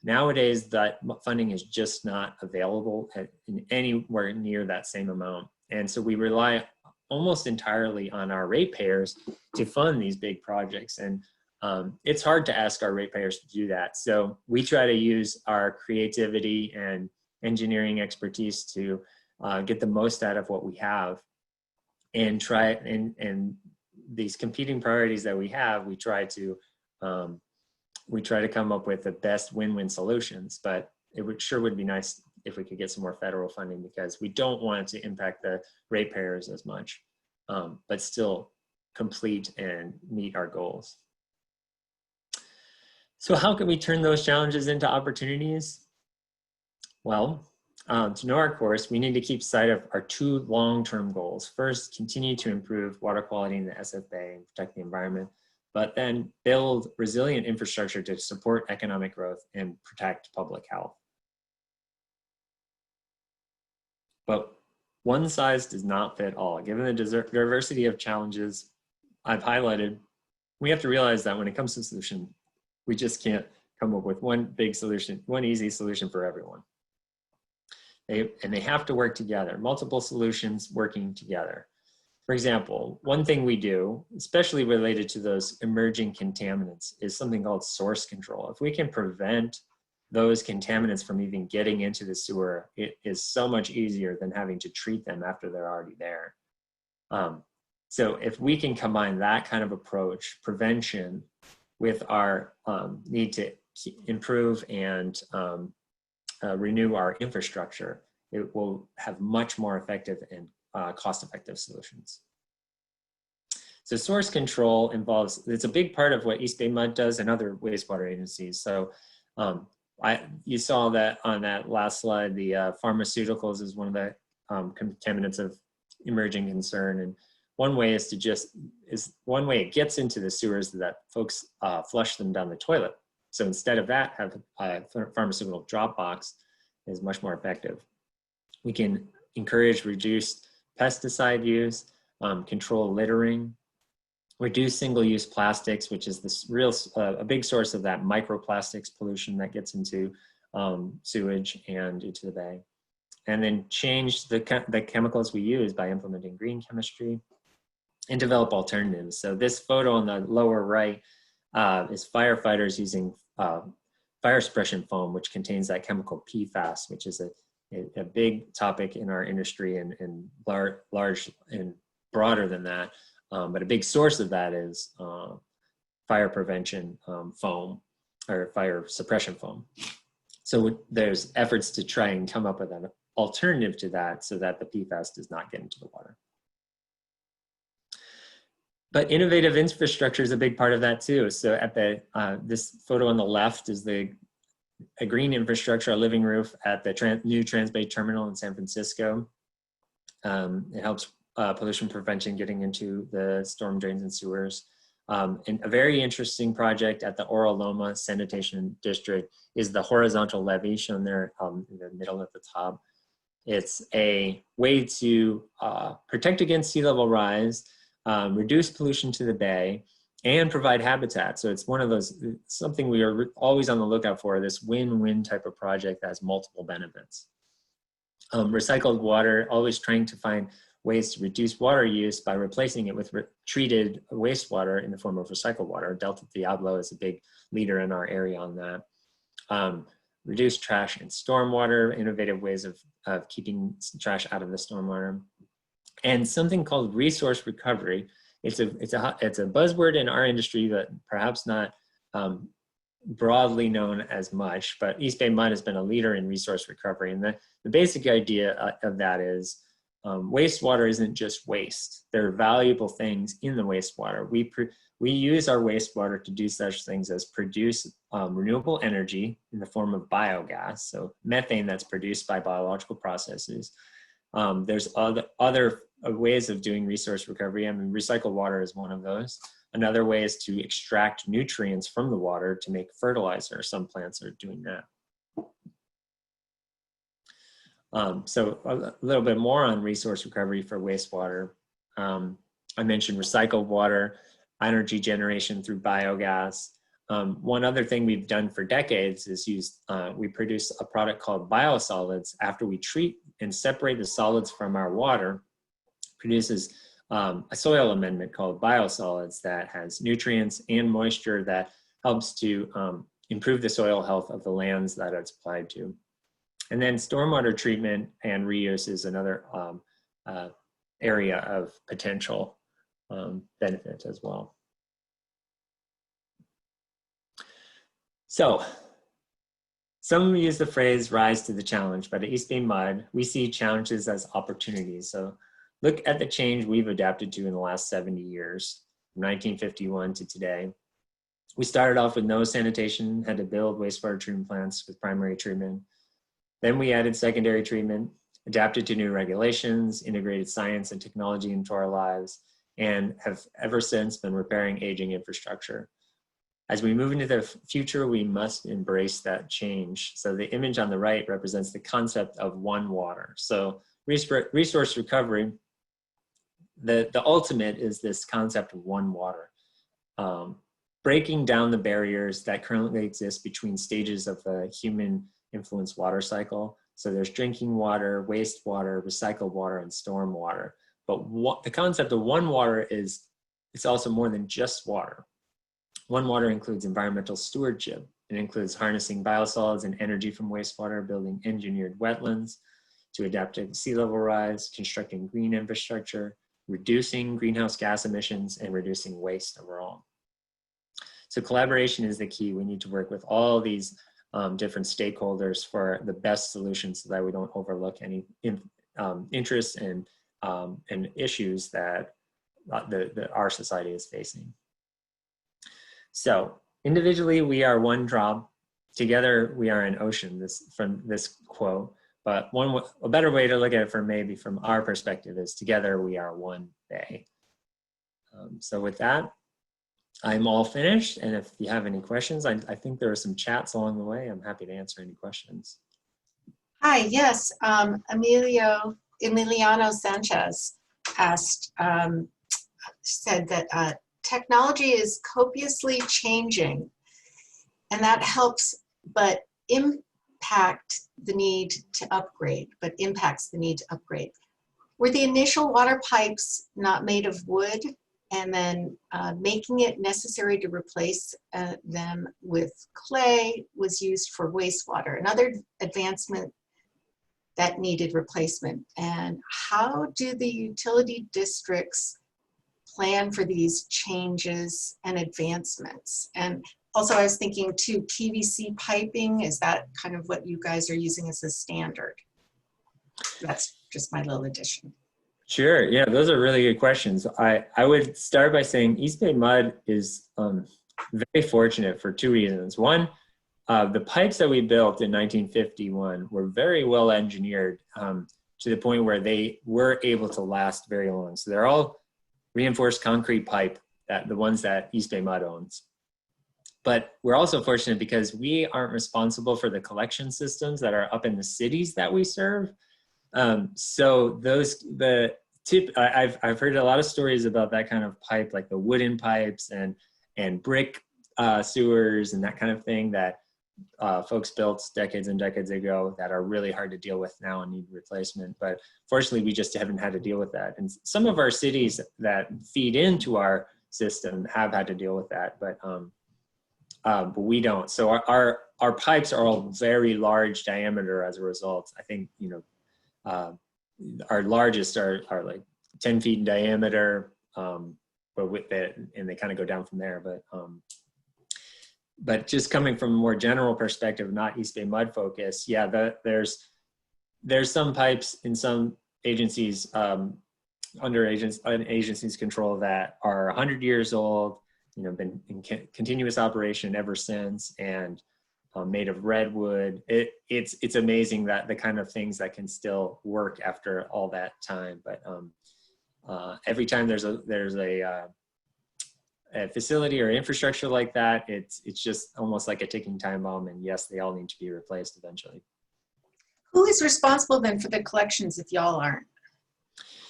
Nowadays, that funding is just not available in anywhere near that same amount. And so we rely almost entirely on our ratepayers to fund these big projects. And it's hard to ask our ratepayers to do that. So we try to use our creativity and engineering expertise to get the most out of what we have, and and these competing priorities that we have, we try to come up with the best win-win solutions. But it sure would be nice if we could get some more federal funding, because we don't want it to impact the ratepayers as much, but still complete and meet our goals. So how can we turn those challenges into opportunities? Well, to know our course, we need to keep sight of our two long-term goals. First, continue to improve water quality in the SF Bay and protect the environment, but then build resilient infrastructure to support economic growth and protect public health. But one size does not fit all. Given the diversity of challenges I've highlighted, we have to realize that when it comes to solution, we just can't come up with one big solution, one easy solution for everyone. They have to work together, multiple solutions working together. For example, one thing we do, especially related to those emerging contaminants, is something called source control. If we can prevent those contaminants from even getting into the sewer, it is so much easier than having to treat them after they're already there. So if we can combine that kind of approach, prevention, with our need to improve and renew our infrastructure, it will have much more effective and cost-effective solutions. So source control involves, it's a big part of what East BAYWORK does and other wastewater agencies. So you saw that on that last slide, the pharmaceuticals is one of the contaminants of emerging concern. And one way is one way it gets into the sewers is that folks flush them down the toilet. So instead of that, have a pharmaceutical drop box is much more effective. We can encourage reduced pesticide use, control littering, reduce single-use plastics, which is this a big source of that microplastics pollution that gets into sewage and into the bay. And then change the chemicals we use by implementing green chemistry, and develop alternatives. So this photo on the lower right is firefighters using fire suppression foam, which contains that chemical PFAS, which is a big topic in our industry and large and broader than that. But a big source of that is fire prevention foam, or fire suppression foam. So there's efforts to try and come up with an alternative to that so that the PFAS does not get into the water. But innovative infrastructure is a big part of that too. So at this photo on the left is a green infrastructure, a living roof at the new Transbay Terminal in San Francisco. It helps pollution prevention getting into the storm drains and sewers. And a very interesting project at the Oro Loma Sanitation District is the horizontal levee shown there in the middle at the top. It's a way to protect against sea level rise, reduce pollution to the bay, and provide habitat. So it's one of those, something we are always on the lookout for, this win-win type of project that has multiple benefits. Recycled water, always trying to find ways to reduce water use by replacing it with treated wastewater in the form of recycled water. Delta Diablo is a big leader in our area on that. Reduce trash and stormwater, innovative ways of keeping trash out of the stormwater. And something called resource recovery. It's a buzzword in our industry, but perhaps not broadly known as much, but East Bay MUD has been a leader in resource recovery. And the basic idea of that is wastewater isn't just waste. There are valuable things in the wastewater. We use our wastewater to do such things as produce renewable energy in the form of biogas, so methane that's produced by biological processes. There's other ways of doing resource recovery. I mean, recycled water is one of those. Another way is to extract nutrients from the water to make fertilizer. Some plants are doing that. So a little bit more on resource recovery for wastewater. I mentioned recycled water, energy generation through biogas. One other thing we've done for decades is we produce a product called biosolids. After we treat and separate the solids from our water, produces a soil amendment called biosolids that has nutrients and moisture that helps to improve the soil health of the lands that it's applied to. And then stormwater treatment and reuse is another area of potential benefit as well. So, some use the phrase rise to the challenge, but at East Bay MUD, we see challenges as opportunities. So look at the change we've adapted to in the last 70 years, from 1951 to today. We started off with no sanitation, had to build wastewater treatment plants with primary treatment. Then we added secondary treatment, adapted to new regulations, integrated science and technology into our lives, and have ever since been repairing aging infrastructure. As we move into the future, we must embrace that change. So the image on the right represents the concept of one water. So resource recovery, the ultimate is this concept of one water. Breaking down the barriers that currently exist between stages of the human influence water cycle. So there's drinking water, wastewater, recycled water, and storm water. But the concept of one water is, it's also more than just water. One water includes environmental stewardship. It includes harnessing biosolids and energy from wastewater, building engineered wetlands to adapt to sea level rise, constructing green infrastructure, reducing greenhouse gas emissions, and reducing waste overall. So collaboration is the key. We need to work with all these different stakeholders for the best solutions so that we don't overlook any interests and issues that our society is facing. So individually, we are one drop. Together, we are an ocean, from this quote. But a better way to look at it maybe from our perspective is together, we are one bay. So with that, I'm all finished. And if you have any questions, I think there are some chats along the way. I'm happy to answer any questions. Hi, yes. Emiliano Sanchez asked, said that technology is copiously changing, and that helps, but impacts the need to upgrade. Were the initial water pipes not made of wood, and then making it necessary to replace them with clay was used for wastewater? Another advancement that needed replacement. And how do the utility districts plan for these changes and advancements? And also I was thinking too, PVC piping, is that kind of what you guys are using as a standard? That's just my little addition. Sure, yeah, those are really good questions. I would start by saying East Bay MUD is very fortunate for two reasons. One, the pipes that we built in 1951 were very well engineered to the point where they were able to last very long. So they're all reinforced concrete pipe, the ones that East Bay MUD owns. But we're also fortunate because we aren't responsible for the collection systems that are up in the cities that we serve. So I've heard a lot of stories about that kind of pipe, like the wooden pipes and brick sewers and that kind of thing that folks built decades and decades ago that are really hard to deal with now and need replacement. But fortunately, we just haven't had to deal with that. And some of our cities that feed into our system have had to deal with that, but we don't. So our pipes are all very large diameter as a result. I think, our largest are like 10 feet in diameter, but with that, and they kind of go down from there. But just coming from a more general perspective, not East Bay Mud focus, yeah, there's some pipes in some agencies, under agencies' control that are 100 years old, been in continuous operation ever since, and made of redwood. It's amazing that the kind of things that can still work after all that time. But every time there's a facility or infrastructure like that, it's just almost like a ticking time bomb. And yes, they all need to be replaced eventually. Who is responsible then for the collections if y'all aren't?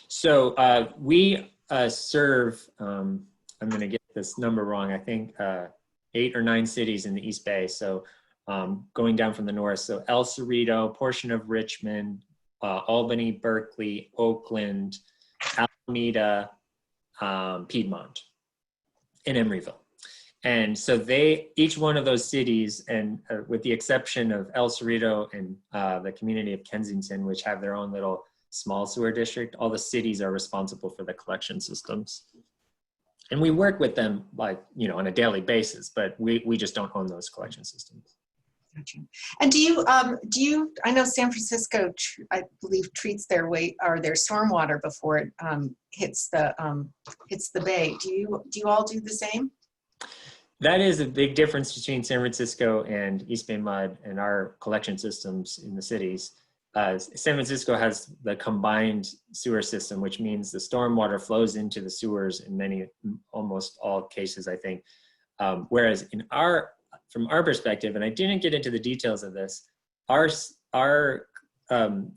So we serve, I'm going to get this number wrong, I think 8 or 9 cities in the East Bay. So going down from the north, so El Cerrito, portion of Richmond, Albany, Berkeley, Oakland, Alameda, Piedmont, and Emeryville. And so each one of those cities, and with the exception of El Cerrito and the community of Kensington, which have their own little small sewer district, all the cities are responsible for the collection systems. And we work with them on a daily basis, but we just don't own those collection systems. Gotcha. And do you, I know San Francisco, I believe, treats their stormwater before it hits the bay. Do you all do the same? That is a big difference between San Francisco and East Bay Mud and our collection systems in the cities. San Francisco has the combined sewer system, which means the stormwater flows into the sewers in almost all cases, I think. Whereas from our perspective, and I didn't get into the details of this, our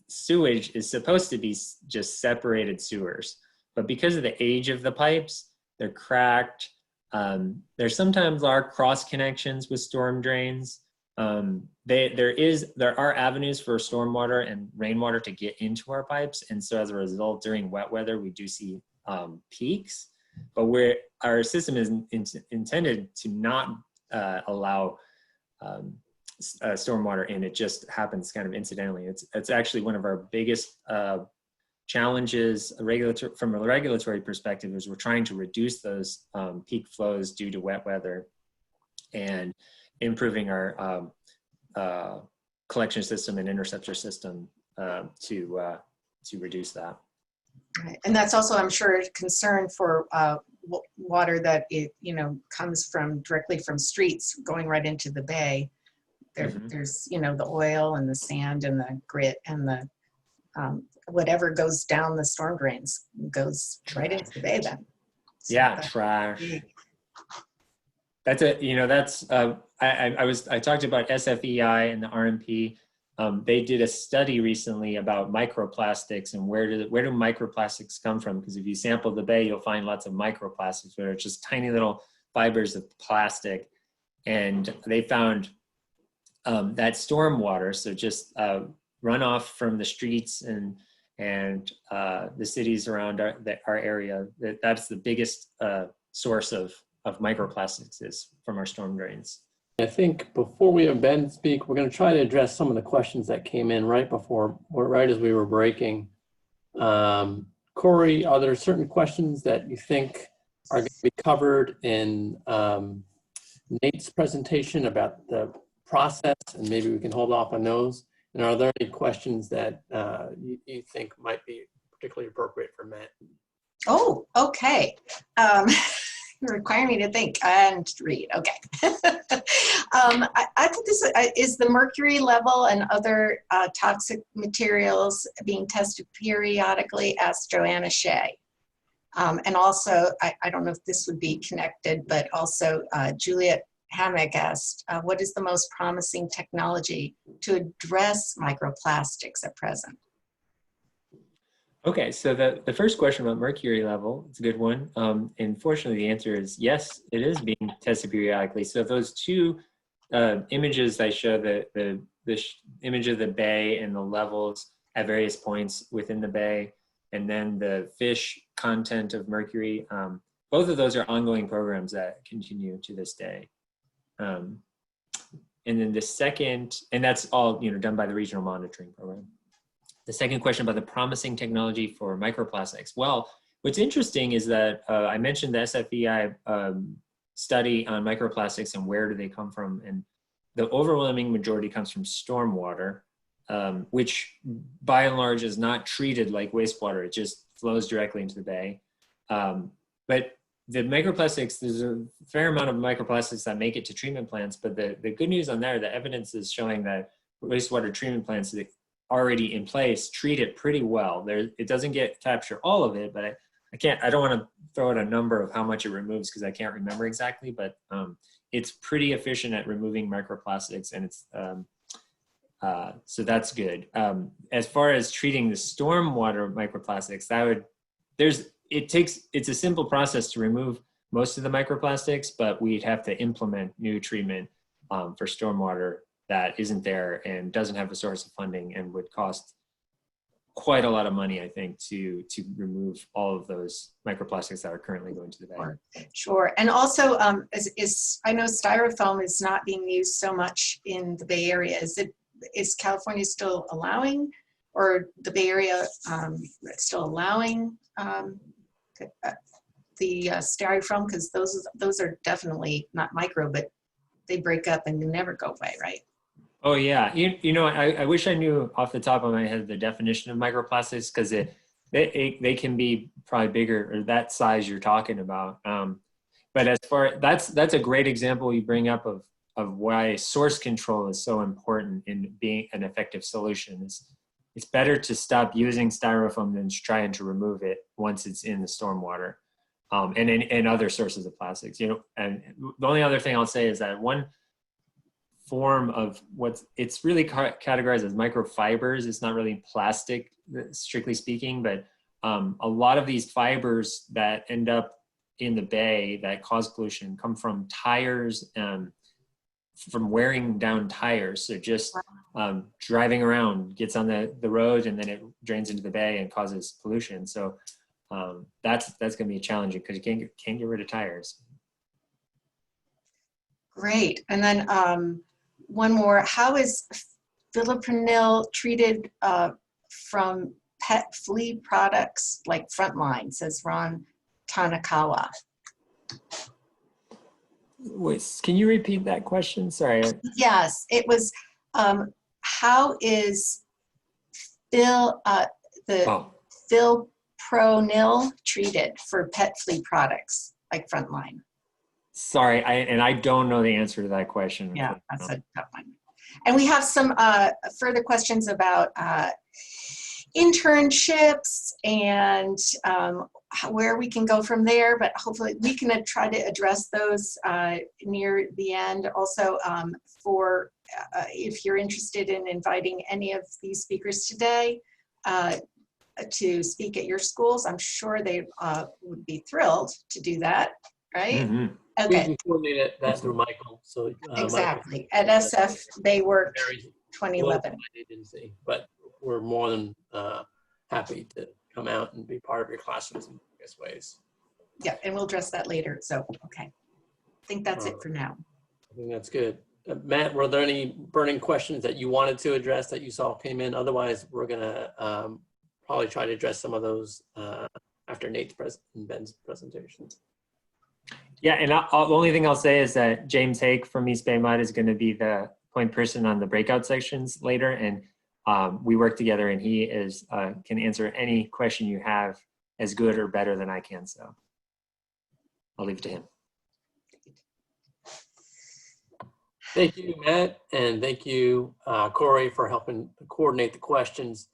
sewage is supposed to be just separated sewers, but because of the age of the pipes, they're cracked. There sometimes are cross connections with storm drains. There are avenues for stormwater and rainwater to get into our pipes, and so as a result, during wet weather, we do see peaks. But our system is intended to not allow stormwater in. It just happens kind of incidentally. It's actually one of our biggest challenges from a regulatory perspective is we're trying to reduce those peak flows due to wet weather and improving our collection system and interceptor system to reduce that. Right. And that's also, I'm sure, a concern for water that comes directly from streets going right into the bay. There's the oil and the sand and the grit and the whatever goes down the storm drains goes right into the bay then. So yeah, trash. That's I talked about SFEI and the RMP. They did a study recently about microplastics and where do microplastics come from? Because if you sample the bay, you'll find lots of microplastics, where it's just tiny little fibers of plastic. And they found that stormwater, so just runoff from the streets and the cities around our area, that's the biggest source of microplastics is from our storm drains. I think before we have Ben speak, we're going to try to address some of the questions that came in right as we were breaking. Corey, are there certain questions that you think are going to be covered in Nate's presentation about the process, and maybe we can hold off on those? And are there any questions that you think might be particularly appropriate for Matt? Oh, okay. You're requiring me to think and read. Okay. I think this is the mercury level and other toxic materials being tested periodically, asked Joanna Shea. And also, I don't know if this would be connected, but also Juliet Hammack asked, what is the most promising technology to address microplastics at present? Okay, so the first question about mercury level, it's a good one. And fortunately, the answer is yes, it is being tested periodically. So those two images I show the image of the bay and the levels at various points within the bay, and then the fish content of mercury. Both of those are ongoing programs that continue to this day. And then the second, and that's all done by the regional monitoring program. The second question about the promising technology for microplastics. Well, what's interesting is that I mentioned the SFEI study on microplastics and where do they come from, and the overwhelming majority comes from stormwater, which by and large is not treated like wastewater. It just flows directly into the bay. But the microplastics, there's a fair amount of microplastics that make it to treatment plants, but the good news on there, the evidence is showing that wastewater treatment plants that already in place treat it pretty well. It doesn't capture all of it, but I don't want to throw out a number of how much it removes because I can't remember exactly, but it's pretty efficient at removing microplastics, and it's so that's good. As far as treating the stormwater microplastics, it's a simple process to remove most of the microplastics, but we'd have to implement new treatment for stormwater that isn't there and doesn't have a source of funding and would cost quite a lot of money, I think, to remove all of those microplastics that are currently going to the bay. Sure. And also, I know styrofoam is not being used so much in the Bay Area. Is California still allowing, or the Bay Area still allowing the styrofoam? Because those are definitely not micro, but they break up and never go away, right? Oh yeah, I wish I knew off the top of my head the definition of microplastics, because they can be probably bigger, or that size you're talking about. But as far that's a great example you bring up of why source control is so important in being an effective solution. It's better to stop using styrofoam than trying to remove it once it's in the stormwater, and other sources of plastics. And the only other thing I'll say is that one form of it's really categorized as microfibers. It's not really plastic, strictly speaking, but a lot of these fibers that end up in the bay that cause pollution come from tires, from wearing down tires. So just driving around gets on the road, and then it drains into the bay and causes pollution. So that's going to be challenging because you can't get rid of tires. Great. And then one more, how is fipronil treated from pet flea products like Frontline, says Ron Tanakawa. Wait, can you repeat that question? Sorry. Yes, it was, how is fipronil treated for pet flea products like Frontline? Sorry, I don't know the answer to that question. Yeah, that's a tough one. And we have some further questions about internships and where we can go from there, but hopefully we can try to address those near the end. Also, for if you're interested in inviting any of these speakers today to speak at your schools, I'm sure they would be thrilled to do that, right? Mm-hmm. Okay. We can coordinate that through Michael. So exactly, at SF BAYWORK 2011. Agency, but we're more than happy to come out and be part of your classrooms in various ways. Yeah, and we'll address that later. So, okay. I think that's it for now. I think that's good. Matt, were there any burning questions that you wanted to address that you saw came in? Otherwise, we're gonna probably try to address some of those after Nate's and Ben's presentations. Yeah, and the only thing I'll say is that James Hake from East BAYMUD is going to be the point person on the breakout sections later, and we work together, and he can answer any question you have as good or better than I can, so I'll leave it to him. Thank you, Matt, and thank you, Corey, for helping coordinate the questions.